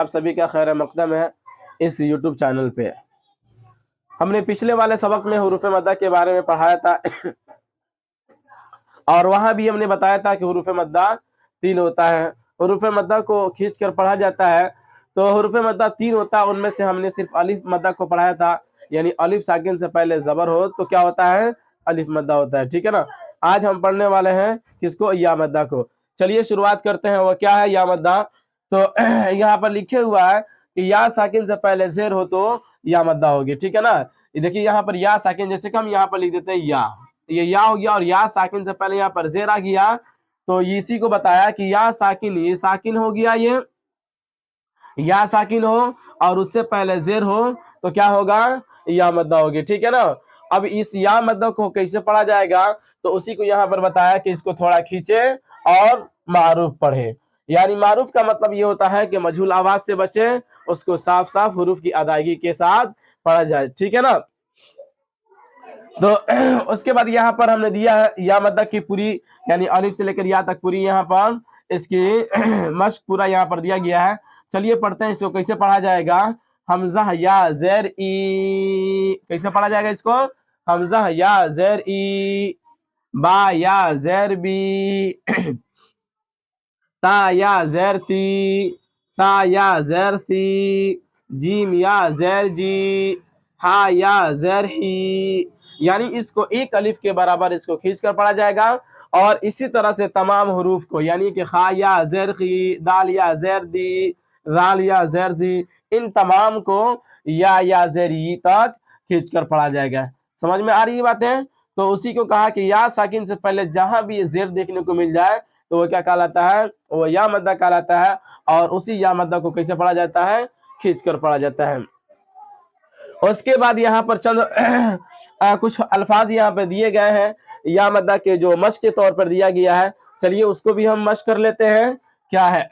आप सभी का खैर मकदम है इस यूट्यूब चैनल पे। हमने पिछले वाले सबक में हुरूफ मद्दा के बारे में पढ़ाया था और वहां भी हमने बताया था कि हुरूफ मद्दा 3 होता है। हुरूफ मद्दा को खींच कर पढ़ा जाता है तो हुरूफ मद्दा 3 होता है। उनमें से हमने सिर्फ अलिफ मद्दा को पढ़ाया था, यानी अलिफ साकिन से पहले जबर हो तो क्या होता है, अलिफ मद्दा होता है। ठीक है ना। आज हम पढ़ने वाले हैं किसको, या मद्दा को। चलिए शुरुआत करते हैं। वो क्या है या मद्दा। तो यहाँ पर लिखे हुआ है कि या साकिन से पहले जेर हो तो या मद्दा होगी। ठीक है ना। देखिए यहाँ पर या साकिन, जैसे कि हम यहाँ पर लिख देते हैं या, ये या हो गया और या साकिन से पहले यहाँ पर जेर आ गया तो इसी को बताया कि या साकिन, ये साकिन हो गया, ये या साकिन हो और उससे पहले जेर हो तो क्या होगा, या मद्दा होगी। ठीक है ना। अब इस या मद्दा को कैसे पढ़ा जाएगा तो उसी को यहाँ पर बताया कि इसको थोड़ा खींचे और मारूफ पढ़े। यानी मारूफ का मतलब ये होता है कि मजहूल आवाज से बचे, उसको साफ साफ हुरूफ की अदायगी के साथ पढ़ा जाए। ठीक है ना। तो उसके बाद यहाँ पर हमने दिया है या मद्दा की पूरी, यानी अलिफ से लेकर या तक पूरी यहाँ पर इसकी मश्क पूरा यहाँ पर दिया गया है। चलिए पढ़ते हैं इसको कैसे पढ़ा जाएगा। हमजा या ज़ेर ई, कैसे पढ़ा जाएगा इसको, हमजा या ज़ेर ई, बा या ज़ेर बी, ता या ज़ेर ती, सा या ज़ेर सी, जीम या ज़ेर जी, हा या ज़ेर ही। यानी इसको एक अलिफ के बराबर इसको खींच कर पढ़ा जाएगा और इसी तरह से तमाम हुरूफ को, यानी कि खा या ज़ेर खी, दाल या ज़ेर दी, राल या ज़ेर जी, इन तमाम को या ज़ेर ई तक खींच कर पढ़ा जाएगा। समझ में आ रही है बातें। तो उसी को कहा कि या साकिन से पहले जहां भी ये जेर देखने को मिल जाए तो वो क्या कहलाता है, वो या मद्दा कहलाता है। और उसी या मद्दा को कैसे पढ़ा जाता है, खींच कर पढ़ा जाता है। उसके बाद यहाँ पर चंद कुछ अल्फाज यहाँ पे दिए गए हैं या मद्दा के, जो मश्क के तौर पर दिया गया है। चलिए उसको भी हम मश्क कर लेते हैं। क्या है,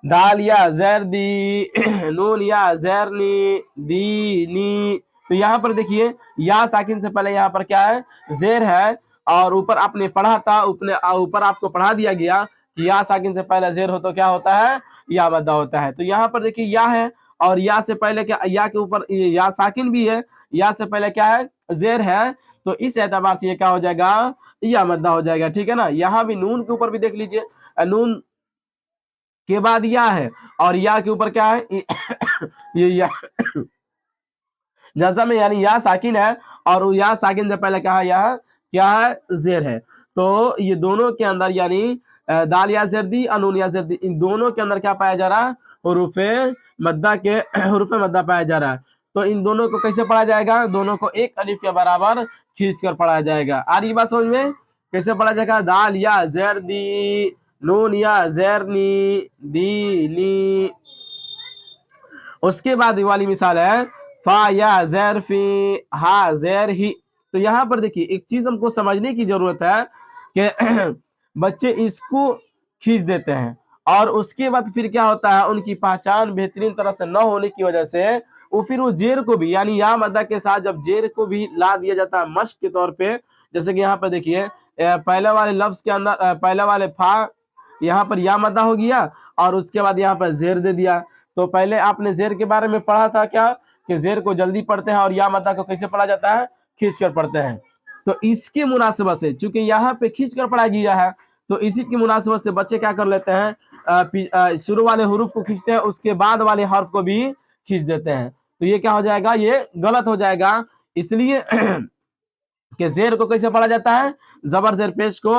दाल या ज़ेर दी, नून या ज़ेर नी, दी नी। तो यहाँ पर देखिए या साकिन से पहले यहाँ पर क्या है, जेर है और ऊपर आपने पढ़ा था, ऊपर आपको पढ़ा दिया गया कि या साकिन से पहले जेर हो तो क्या होता है, या मद्दा होता है। तो यहाँ पर देखिए या है और या से पहले क्या, या के ऊपर या साकिन भी है, या से पहले क्या है, जेर है। तो इस एतबार से ये क्या हो जाएगा, या मद्दा हो जाएगा। ठीक है ना। यहाँ भी नून के ऊपर भी देख लीजिए, नून के बाद या है और या के ऊपर क्या है, ये या जज़म में, यानी या साकिन है और या साकिन से पहले क्या है, यह क्या है, जेर है। तो ये दोनों के अंदर, यानी दाल या ज़ेर दी, नून या ज़ेर दी, इन दोनों के अंदर क्या पाया जा रहा है, हुरूफे मद्दा के हुरूफे मद्दा पाया जा रहा है। तो इन दोनों को कैसे पढ़ा जाएगा, दोनों को एक अलिफ के बराबर खींच कर पढ़ा जाएगा। आ रही बात समझ में, कैसे पढ़ा जाएगा, दाल या ज़ेर दी, नून या ज़ेर नी, दी नी। उसके बाद वाली मिसाल है फा या ज़ेर फी, हा ज़ेर ही। तो यहाँ पर देखिए एक चीज हमको समझने की जरूरत है कि बच्चे इसको खींच देते हैं और उसके बाद फिर क्या होता है, उनकी पहचान बेहतरीन तरह से न होने की वजह से वो फिर वो जेर को भी, यानी या मद्दा के साथ जब जेर को भी ला दिया जाता है मश्क के तौर पे। जैसे कि यहाँ पर देखिए पहले वाले लफ्ज के अंदर पहले वाले फा, यहाँ पर या मद्दा हो गया और उसके बाद यहाँ पर जेर दे दिया। तो पहले आपने जेर के बारे में पढ़ा था क्या, कि जेर को जल्दी पढ़ते हैं और या मद्दा को कैसे पढ़ा जाता है, खींच कर पढ़ते हैं। तो इसकी मुनासिबत से, चूंकि यहाँ पे खींच कर पढ़ा गया है तो इसी की मुनासिबत से बच्चे क्या कर लेते हैं, शुरू वाले हुरूफ को खींचते हैं, उसके बाद वाले हर्फ को भी खींच देते हैं। तो ये क्या हो जाएगा, ये गलत हो जाएगा। इसलिए कि जेर को कैसे पढ़ा जाता है, जबर जेर पेश को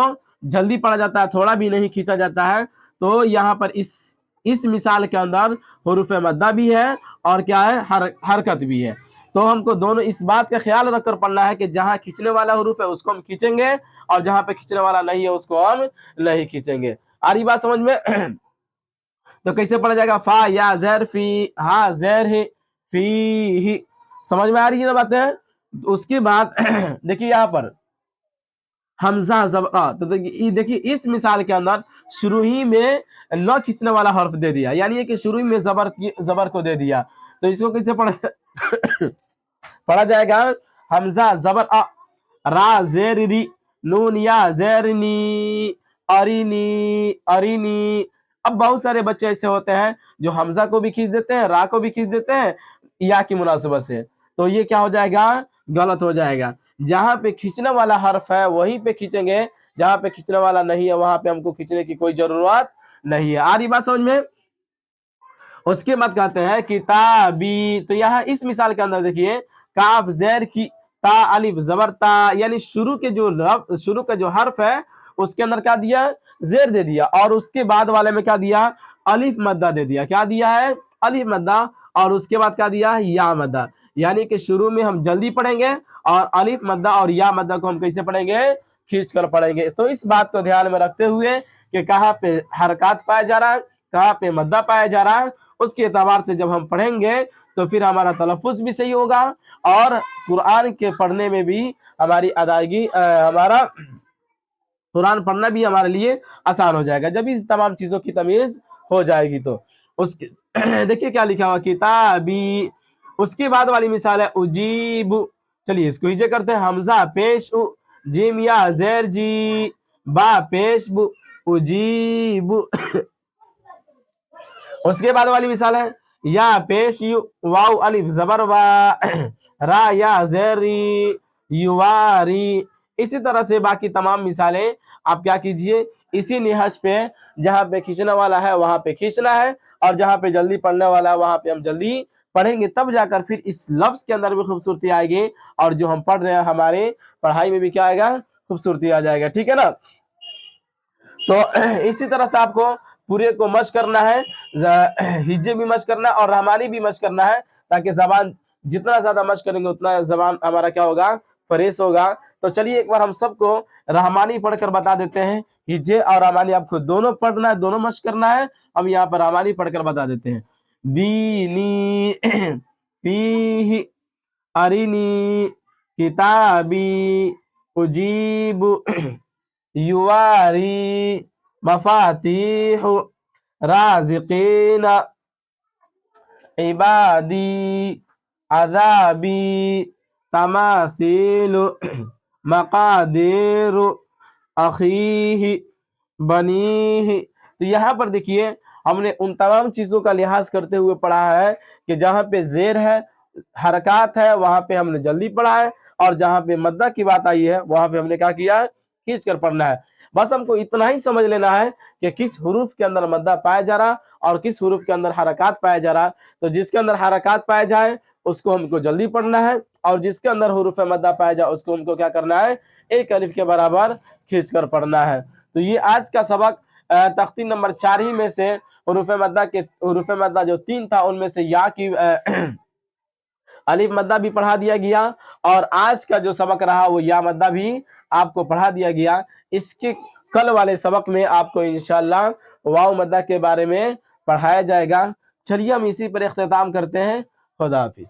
जल्दी पढ़ा जाता है, थोड़ा भी नहीं खींचा जाता है। तो यहाँ पर इस मिसाल के अंदर हुरूफ मद्दा भी है और क्या है, हरकत भी है। तो हमको दोनों इस बात का ख्याल रखकर पढ़ना है कि जहां खींचने वाला हुरूफ है उसको हम खींचेंगे और जहां पे खींचने वाला नहीं है उसको हम नहीं खींचेंगे। आ रही बात समझ में। तो कैसे पढ़ा जाएगा, फा या ज़ेर फी, हा ज़ेर ही, फी ही। समझ में आ रही है ना बातें। उसके बाद देखिए यहाँ पर हमजा जबर, तो देखिए इस मिसाल के अंदर शुरू ही में न खींचने वाला हर्फ दे दिया, यानी कि शुरू में जबर को दे दिया। तो इसको कैसे पढ़ा जाएगा, हमजा जबर अ, रा ज़ेर री, नून या ज़ेर नी, अरिनी अरिनी, अब बहुत सारे बच्चे ऐसे होते हैं जो हमजा को भी खींच देते हैं, रा को भी खींच देते हैं या की मुनासिबत से, तो ये क्या हो जाएगा, गलत हो जाएगा। जहां पे खींचने वाला हर्फ है वहीं पे खींचेंगे, जहां पे खींचने वाला नहीं है वहां पे हमको खींचने की कोई जरूरत नहीं है। आ रही बात समझ में? उसके बाद कहते हैं किताबी, तो यहाँ इस मिसाल के अंदर देखिए काफ जेर की ता अलिफ जबर ता, यानी शुरू का जो हर्फ है उसके अंदर क्या दिया, जेर दे दिया, और उसके बाद वाले में क्या दिया, अलिफ मद्दा दे दिया। क्या दिया है, अलिफ मद्दा, और उसके बाद क्या दिया, या मद्दा। यानी कि शुरू में हम जल्दी पढ़ेंगे और अलिफ मद्दा और या मद्दा को हम कैसे पढ़ेंगे, खींच कर पढ़ेंगे। तो इस बात को ध्यान में रखते हुए कि कहाँ पे हरकत पाया जा रहा है, कहाँ पे मद्दा पाया जा रहा है, उसके एतबार से जब हम पढ़ेंगे तो फिर हमारा तलफ़ुज़ भी सही होगा और कुरान के पढ़ने में भी हमारी अदायगी, हमारा कुरान पढ़ना भी हमारे लिए आसान हो जाएगा जब इस तमाम चीज़ों की तमीज़ हो जाएगी। तो उसके देखिए क्या लिखा हुआ, किताबी। उसके बाद वाली मिसाल है उजीब। चलिए इसको हिजे करते हैं, हमजा पेश उ, जिम या जेर जी, बा पेश बु, उजीब। उसके बाद वाली मिसाल है या पेश यू, वाउ अलिफ जबर वा, रा या जेरी, युवारी। इसी तरह से बाकी तमाम मिसालें आप क्या कीजिए, इसी निहज पे जहाँ पे खींचने वाला है वहां पे खींचना है, और जहाँ पे जल्दी पढ़ने वाला है वहां पे हम जल्दी पढ़ेंगे, तब जाकर फिर इस लफ्ज के अंदर भी खूबसूरती आएगी और जो हम पढ़ रहे हैं हमारे पढ़ाई में भी क्या आएगा, खूबसूरती आ जाएगा। ठीक है ना? तो इसी तरह से आपको पूरे को मश करना है, हिज्जे भी मश करना है और रहमानी भी मश करना है, ताकि जबान जितना ज्यादा मश करेंगे उतना जबान हमारा क्या होगा, फ्रेश होगा। तो चलिए एक बार हम सबको रहमानी पढ़कर बता देते हैं। हिज्जे और रहमानी आपको दोनों पढ़ना है, दोनों मश करना है। हम यहाँ पर रहमानी पढ़कर बता देते हैं। दीनी फीही अरिनी किताबी उजीब युवारी मफातीह राज़िकीन इबादी अज़ाबी तमासील मकादिर अखीह बनीह। तो यहाँ पर देखिए हमने उन तमाम चीज़ों का लिहाज करते हुए पढ़ा है कि जहाँ पे जेर है, हरकत है, वहाँ पे हमने जल्दी पढ़ा है, और जहाँ पे मद्दा की बात आई है वहाँ पे हमने क्या किया, खींच कर पढ़ना है। बस हमको इतना ही समझ लेना है कि किस हुरूफ के अंदर मद्दा पाया जा रहा और किस हुरूफ के अंदर हरकत पाया जा रहा। तो जिसके अंदर हरकत पाया जाए उसको हमको जल्दी पढ़ना है, और जिसके अंदर हुरूफ मद्दा पाया जाए उसको हमको क्या करना है, एक अलिफ के बराबर खींच कर पढ़ना है। तो ये आज का सबक तख्ती नंबर 4 ही में से हुरूफ मद्दा जो 3 था उनमें से या की अलिफ मद्दा भी पढ़ा दिया गया, और आज का जो सबक रहा वो या मद्दा भी आपको पढ़ा दिया गया। इसके कल वाले सबक में आपको इंशाअल्लाह वाव मद्दा के बारे में पढ़ाया जाएगा। चलिए हम इसी पर इख्तिताम करते हैं। खुदा हाफिज।